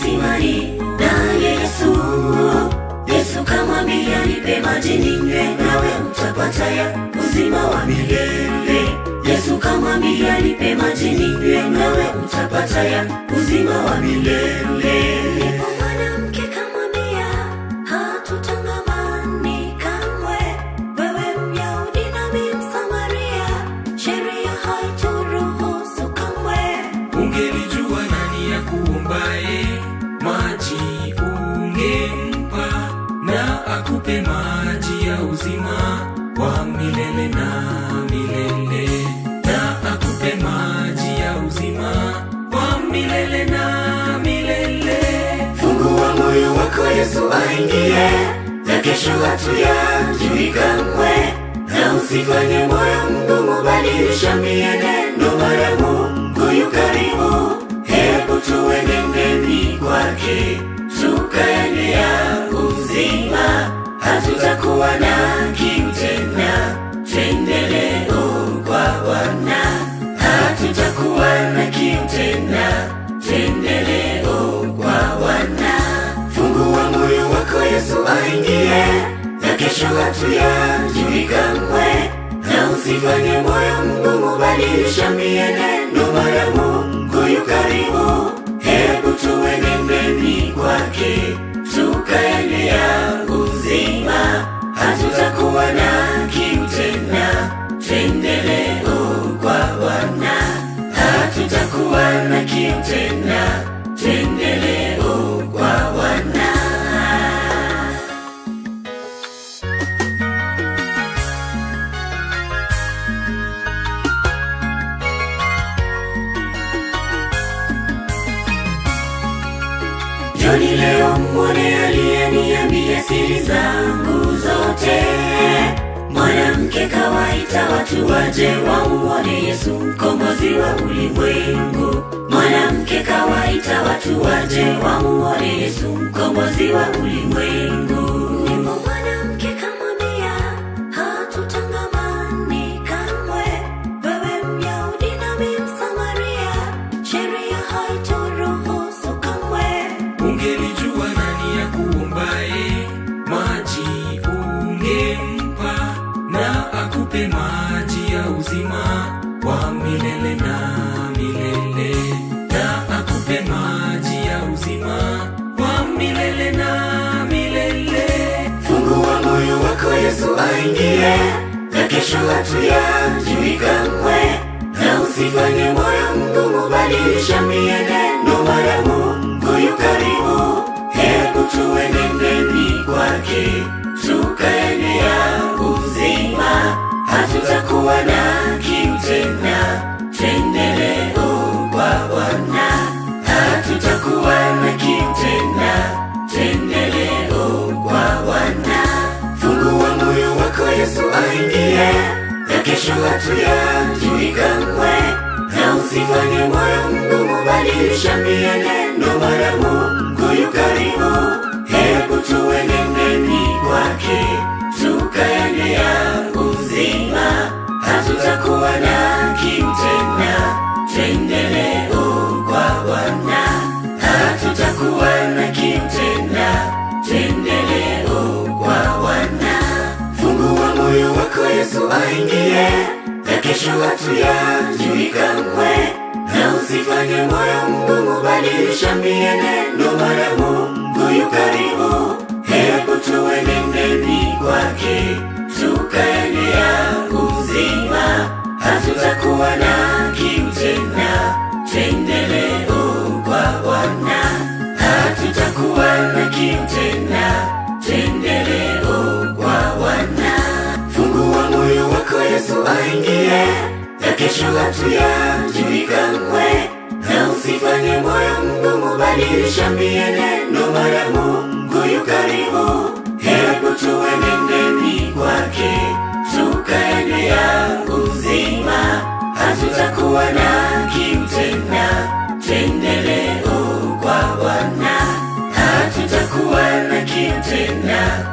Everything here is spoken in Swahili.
kisimani naye Yesu. Yesu kamwambia, nipe maji ninywe, nawe utapata ya uzima wa milele. Yesu kamwambia, nipe maji ninywe, nawe utapata ya uzima wa milele. Ndipo mwanamke kamwambia, hatutangamani kamwe, wewe Myahudi nami Msamaria, sheria haituruhusu kamwe. Ungelijua nani ya kuombaye maji, ungempa na akupe maji ya uzima wa milele na milele, na akupe maji ya uzima wa milele na milele. Fungua moyo wako, Yesu aingie, na kesho hatuyajui kamwe. Na usifanye moyo mgumu, badilisha mienendo, mara Mungu yu karibu. Hebu tuenendeni kwake, tukaendea uzima, hatutakuwa na kiu tena. Twendeleo kwa Bwana, hatutakuwa na kiu tena. Twendeleo kwa Bwana. Fungua moyo wako, Yesu aingie, na kesho hatuyajui kamwe. Na usifanye moyo mgumu, badilisha mienendo, mara Mungu yu karibu. Hebu tuenendeni kwake, tukaendea uzima, hatutakuwa na kiu tena. Twendeleo kwa Bwana, hatutakuwa na kiu tena. Twendeleo kwa Bwana. Njoni leo mwone aliyeniambia siri zangu zote. Mwanamke kawaita watu waje wamuone Yesu, mkombozi wa ulimwengu. Mwanamke kawaita watu waje wamuone Yesu, mkombozi wa ulimwengu. Ndipo mwanamke kamwambia, hatutangamani kamwe, wewe Myahudi nami Msamaria, sheria haituruhusu kamwe. Ungelijua nani ya kuombaye maji, ungempa na akupe maji ya uzima wa milele na milele, na akupe maji ya uzima wa milele na milele. Fungua moyo wako, Yesu aingie, na kesho hatuyajui kamwe. Na usifanye moyo mgumu, badilisha mienendo, mara Mungu yu karibu. Hebu tuenendeni kwake, tukaendea uzima, hatutakuwa na kiu tena. Twendeleo kwa Bwana, hatutakuwa na kiu tena. Twendeleo kwa Bwana. Fungua moyo wako, Yesu aingie, na kesho hatuyajui kamwe. Na usifanye moyo mgumu, badilisha mienendo, mara Mungu yu karibu. Hebu tuenendeni kwake, tukaendea uzima, hatutakuwa na kiu tena. Twendeleo kwa Bwana, hatutakuwa na kiu tena. Twendeleo kwa Bwana. Fungua moyo wako, Yesu aingie, na kesho hatuyajui kamwe. Na usifanye moyo mgumu, badilisha mienendo, mara Mungu yu karibu. Hebu tuenendeni kwake, tukaendea uzima, hatutakuwa na kiu tena. Twendeleo kwa Bwana, hatutakuwa na kiu tena. Twendeleo kwa Bwana. Fungua moyo wako, Yesu aingie, na kesho hatuyajui kamwe. Na usifanye moyo mgumu, badilisha mienendo, mara Mungu yu karibu. Hebu tuenendeni kwake, tukaendea uzima, hatutakuwa na kiu tena. Twendeleo kwa Bwana, hatutakuwa na kiu tena.